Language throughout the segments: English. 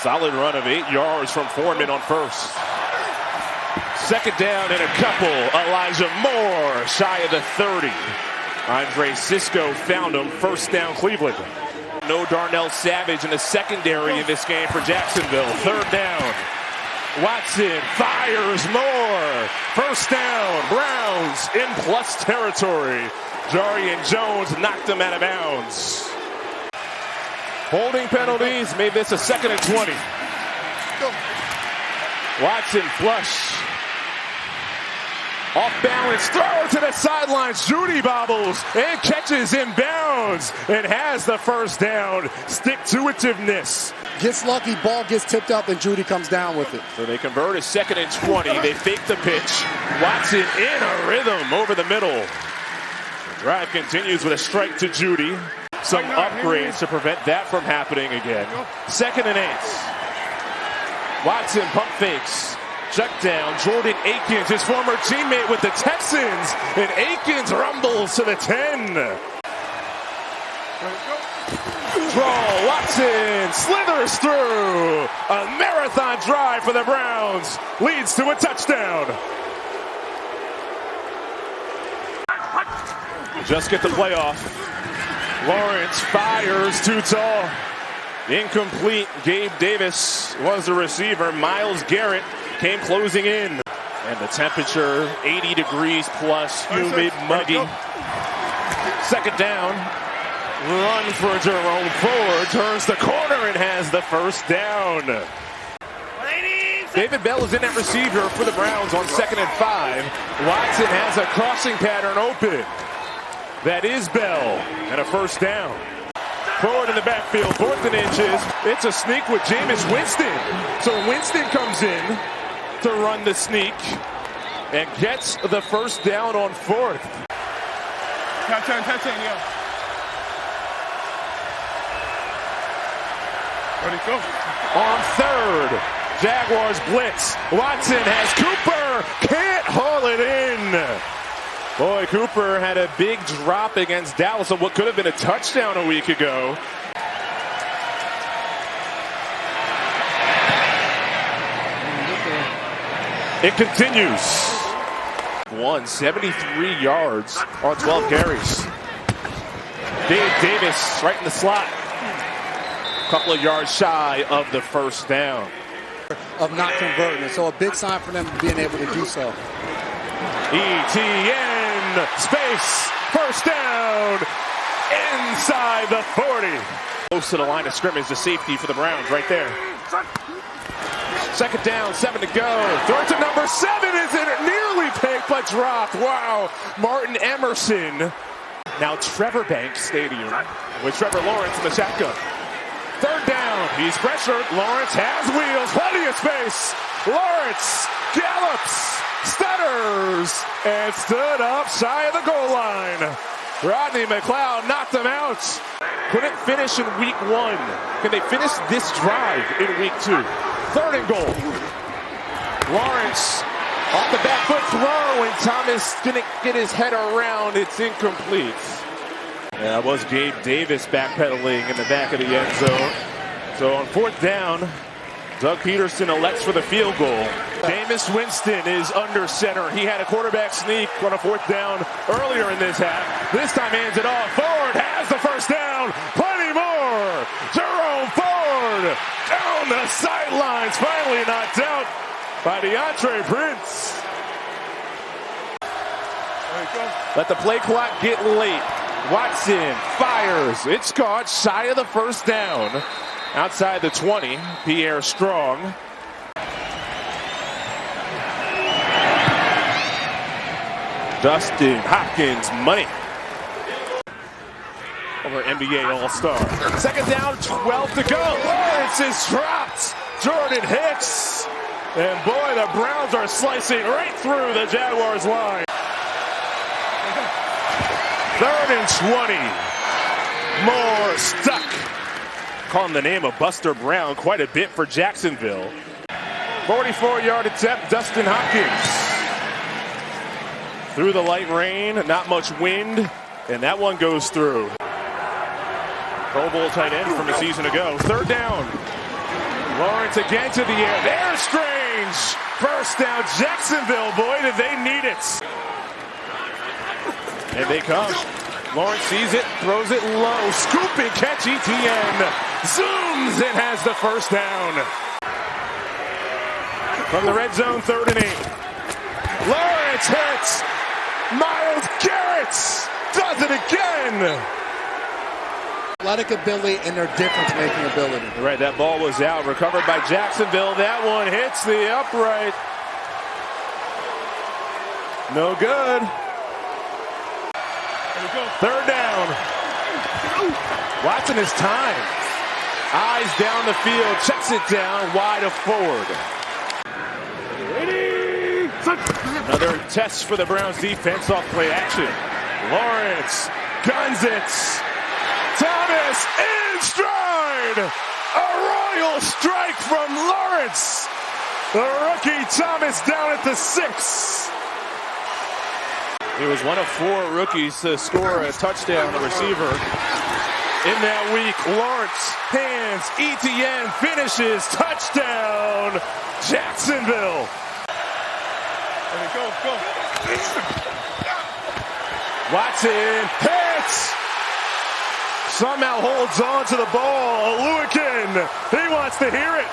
Solid run of 8 yards from Foreman on first. Second down and a couple. Elijah Moore shy of the 30. Andre Cisco found him. First down, Cleveland. No Darnell Savage in the secondary in this game for Jacksonville. Third down. Watson fires Moore. First down. Browns in plus territory. Jarian Jones knocked him out of bounds. Holding penalties made this a 2nd and 20. Watson flush. Off balance, throw to the sidelines. Judy bobbles and catches in bounds and has the first down. Stick-to-itiveness. Gets lucky, ball gets tipped up, and Judy comes down with it. So they convert a 2nd and 20. They fake the pitch. Watson in a rhythm over the middle. The drive continues with a strike to Judy. Some upgrades to prevent that from happening again. 2nd and 8. Watson pump fakes. Check down, Jordan Akins, his former teammate with the Texans, and Akins rumbles to the 10. Draw, Watson slithers through. A marathon drive for the Browns leads to a touchdown. Just get the playoff. Lawrence fires too tall. Incomplete. Gabe Davis was the receiver. Myles Garrett came closing in. And the temperature, 80 degrees plus, humid, muggy. Second down. Run for Jerome Ford. Turns the corner and has the first down. David Bell is in at receiver for the Browns on 2nd and 5. Watson has a crossing pattern open. That is Bell. And a first down. Forward in the backfield, 4th and inches. It's a sneak with Jameis Winston. So Winston comes in to run the sneak and gets the first down on 4th. Touchdown, yeah. Ready, go. On 3rd, Jaguars blitz. Watson has Cooper, can't haul it in. Boy, Cooper had a big drop against Dallas on what could have been a touchdown a week ago. It continues. 73 yards on 12 carries. Dave Davis right in the slot. Couple of yards shy of the first down. Of not converting it, so a big sign for them being able to do so. ETN, space, first down, inside the 40. Close to the line of scrimmage, the safety for the Browns right there. Second down, 7 to go. Throw to number 7, is it nearly picked but dropped? Wow, Martin Emerson. Now Trevor Banks Stadium with Trevor Lawrence in the shotgun. Third down, he's pressured. Lawrence has wheels, plenty of space. Lawrence gallops, stutters, and stood up shy of the goal line. Rodney McLeod knocked him out. Couldn't finish in week 1. Can they finish this drive in week 2? 3rd and goal. Lawrence off the back foot throw, and Thomas didn't get his head around. It's incomplete. Yeah, that was Gabe Davis backpedaling in the back of the end zone. So on 4th down, Doug Peterson elects for the field goal. Jameis Winston is under center. He had a quarterback sneak on a 4th down earlier in this half. This time hands it off. Ford has the first down. Plenty more. Jerome Ford down the sidelines. Finally knocked out by DeAndre Prince. Let the play clock get late. Watson fires. It's caught shy of the first down. Outside the 20, Pierre Strong. Dustin Hopkins money. Over NBA All-Star. Second down, 12 to go. Lawrence is dropped. Jordan Hicks. And boy, the Browns are slicing right through the Jaguars line. 3rd and 20. Moore stuck. Calling the name of Buster Brown quite a bit for Jacksonville. 44-yard attempt, Dustin Hopkins. Through the light rain, not much wind, and that one goes through. Pro Bowl tight end from a season ago. 3rd down. Lawrence again to the air. There's Strange. First down, Jacksonville. Boy, did they need it. And they come. Lawrence sees it, throws it low. Scooping catch, ETN. Zooms and has the first down. From the red zone, 3rd and 8. Lawrence hits. Myles Garrett does it again. Athletic ability and their difference-making ability. Right, that ball was out, recovered by Jacksonville. That one hits the upright. No good. 3rd down. Watson is time. Eyes down the field, checks it down, wide of Ford. Another test for the Browns defense off play action. Lawrence guns it. Thomas in stride. A royal strike from Lawrence. The rookie Thomas down at the 6. He was one of 4 rookies to score a touchdown, a receiver. In that week, Lawrence, hands, ETN finishes, touchdown, Jacksonville. Go. Watson hits. Somehow holds on to the ball. Oluwakin, he wants to hear it.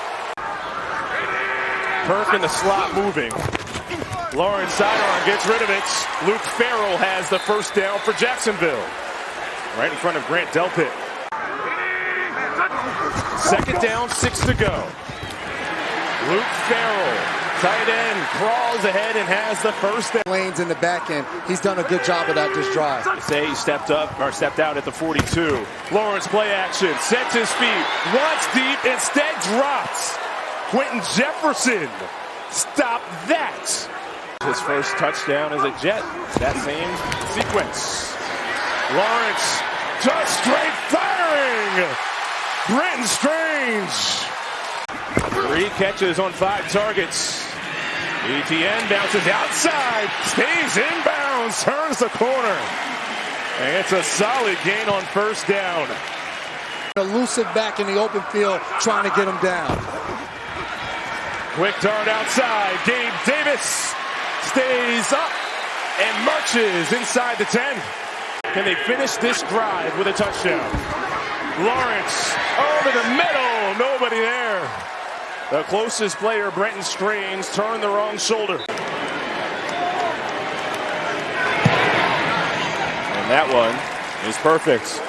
Perk in the slot moving. Lawrence sidearm gets rid of it. Luke Farrell has the first down for Jacksonville. Right in front of Grant Delpit. 2nd down, 6 to go. Luke Farrell, tight end, crawls ahead and has the first down. Lanes in the back end. He's done a good job of that this drive. They say he stepped out at the 42. Lawrence play action, sets his feet, wants deep, instead drops. Quentin Jefferson, stop that. His first touchdown as a Jet, that same sequence. Lawrence just straight firing. Brenton Strange. 3 catches on 5 targets. ETN bounces outside, stays inbounds, turns the corner. And it's a solid gain on first down. Elusive back in the open field, trying to get him down. Quick dart outside. Gabe Davis stays up and marches inside the 10. Can they finish this drive with a touchdown? Lawrence over the middle. Nobody there. The closest player, Brenton Strange, turned the wrong shoulder. And that one is perfect.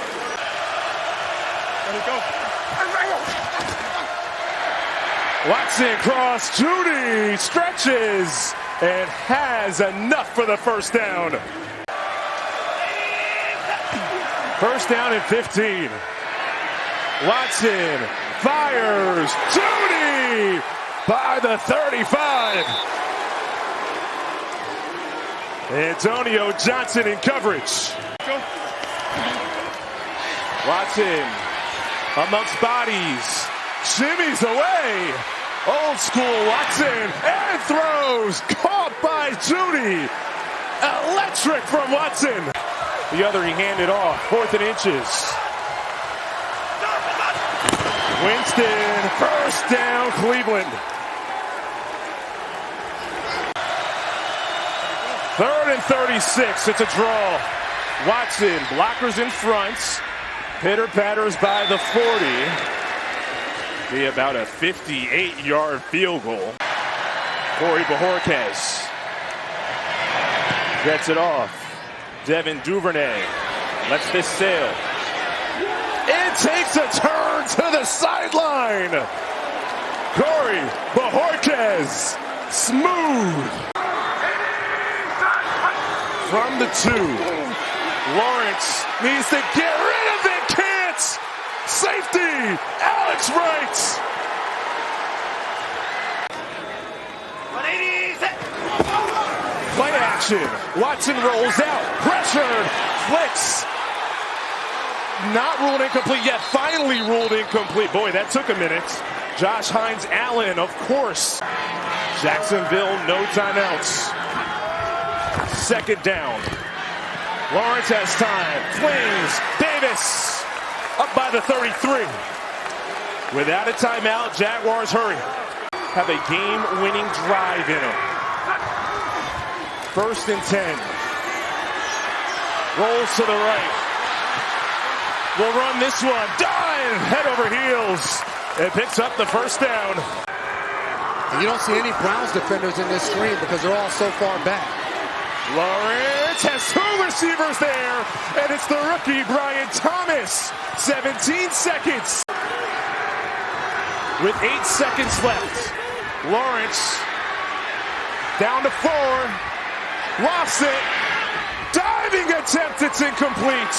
Watson cross, Judy stretches and has enough for the first down. First down and 15. Watson fires, Judy by the 35. Antonio Johnson in coverage. Watson amongst bodies, shimmies away. Old school Watson and throws, caught by Judy. Electric from Watson. The other he handed off, 4th and inches. Winston, first down, Cleveland. 3rd and 36, it's a draw. Watson, blockers in front. Pitter patters by the 40. Be about a 58-yard field goal. Corey Bajorquez gets it off. Devin Duvernay lets this sail. It takes a turn to the sideline. Corey Bajorquez, smooth. From the 2. Lawrence needs to get rid of it, can't. Safety, Alex Wright. Play action. Watson rolls out. Pressured. Flicks. Not ruled incomplete yet. Finally ruled incomplete. Boy, that took a minute. Josh Hines Allen, of course. Jacksonville, no timeouts. 2nd down. Lawrence has time. Flings. Davis up by the 33. Without a timeout, Jaguars hurry. Have a game-winning drive in them. 1st and 10. Rolls to the right. We'll run this one. Dive! Head over heels. It picks up the 1st down. And you don't see any Browns defenders in this screen because they're all so far back. Lawrence has 2 receivers there, and it's the rookie, Brian Thomas. 17 seconds. With 8 seconds left. Lawrence down to 4. Lost it. Diving attempt, it's incomplete.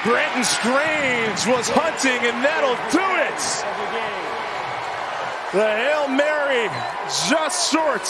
Brenton Strange was hunting, and that'll do it. The Hail Mary just short.